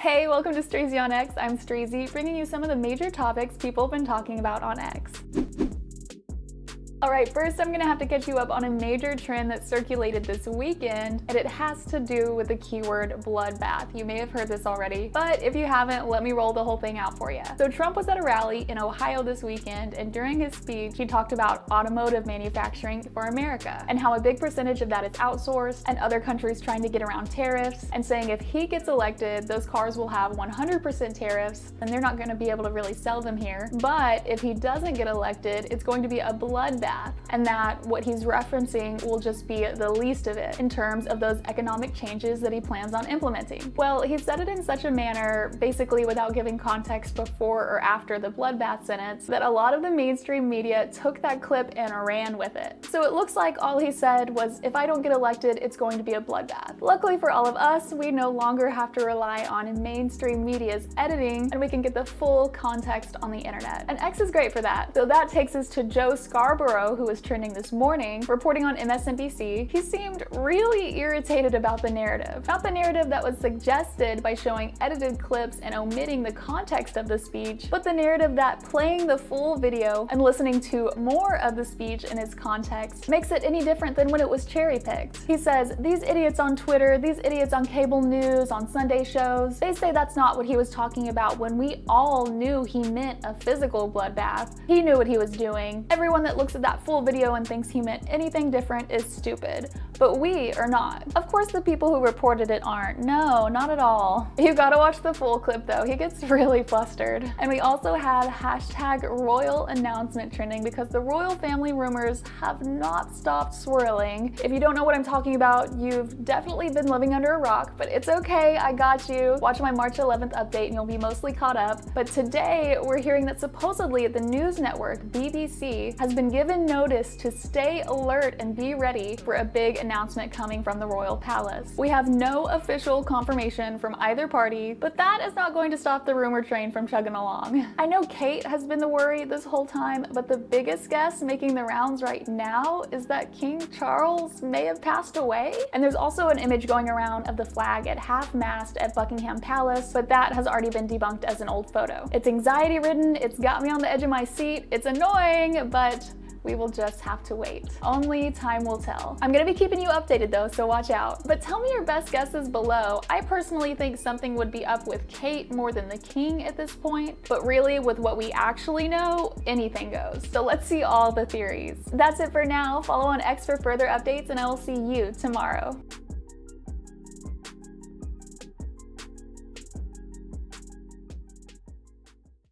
Hey, welcome to STREEZYonX. I'm Streezy, bringing you some of the major topics people have been talking about on X. Alright, first I'm gonna have to catch you up on a major trend that circulated this weekend, and it has to do with the keyword bloodbath. You may have heard this already, but if you haven't, let me roll the whole thing out for you. So Trump was at a rally in Ohio this weekend, and during his speech, he talked about automotive manufacturing for America, and how a big percentage of that is outsourced, and other countries trying to get around tariffs, and saying if he gets elected, those cars will have 100% tariffs, and they're not gonna be able to really sell them here. But if he doesn't get elected, it's going to be a bloodbath. And that what he's referencing will just be the least of it in terms of those economic changes that he plans on implementing. Well, he said it in such a manner, basically without giving context before or after the bloodbath sentence, that a lot of the mainstream media took that clip and ran with it. So it looks like all he said was, if I don't get elected, it's going to be a bloodbath. Luckily for all of us, we no longer have to rely on mainstream media's editing, and we can get the full context on the internet. And X is great for that. So that takes us to Joe Scarborough, who was trending this morning, reporting on MSNBC. He seemed really irritated about the narrative. Not the narrative that was suggested by showing edited clips and omitting the context of the speech, but the narrative that playing the full video and listening to more of the speech in its context makes it any different than when it was cherry-picked. He says, these idiots on Twitter, these idiots on cable news, on Sunday shows, they say that's not what he was talking about when we all knew he meant a physical bloodbath. He knew what he was doing. Everyone that looks at that full video and thinks he meant anything different is stupid, but we are not. Of course the people who reported it aren't. No, not at all. You gotta watch the full clip though, he gets really flustered. And we also had hashtag royal announcement trending because the royal family rumors have not stopped swirling. If you don't know what I'm talking about, you've definitely been living under a rock, but it's okay, I got you. Watch my March 11th update and you'll be mostly caught up. But today we're hearing that supposedly the news network BBC has been given notice to stay alert and be ready for a big announcement coming from the royal palace. We have no official confirmation from either party, but that is not going to stop the rumor train from chugging along. I know Kate has been the worry this whole time, but the biggest guess making the rounds right now is that King Charles may have passed away. And there's also an image going around of the flag at half-mast at Buckingham Palace, but that has already been debunked as an old photo. It's anxiety-ridden, it's got me on the edge of my seat, it's annoying, but we will just have to wait. Only time will tell. I'm gonna be keeping you updated though, so watch out. But tell me your best guesses below. I personally think something would be up with Kate more than the king at this point, but really with what we actually know, anything goes. So let's see all the theories. That's it for now. Follow on X for further updates and I will see you tomorrow.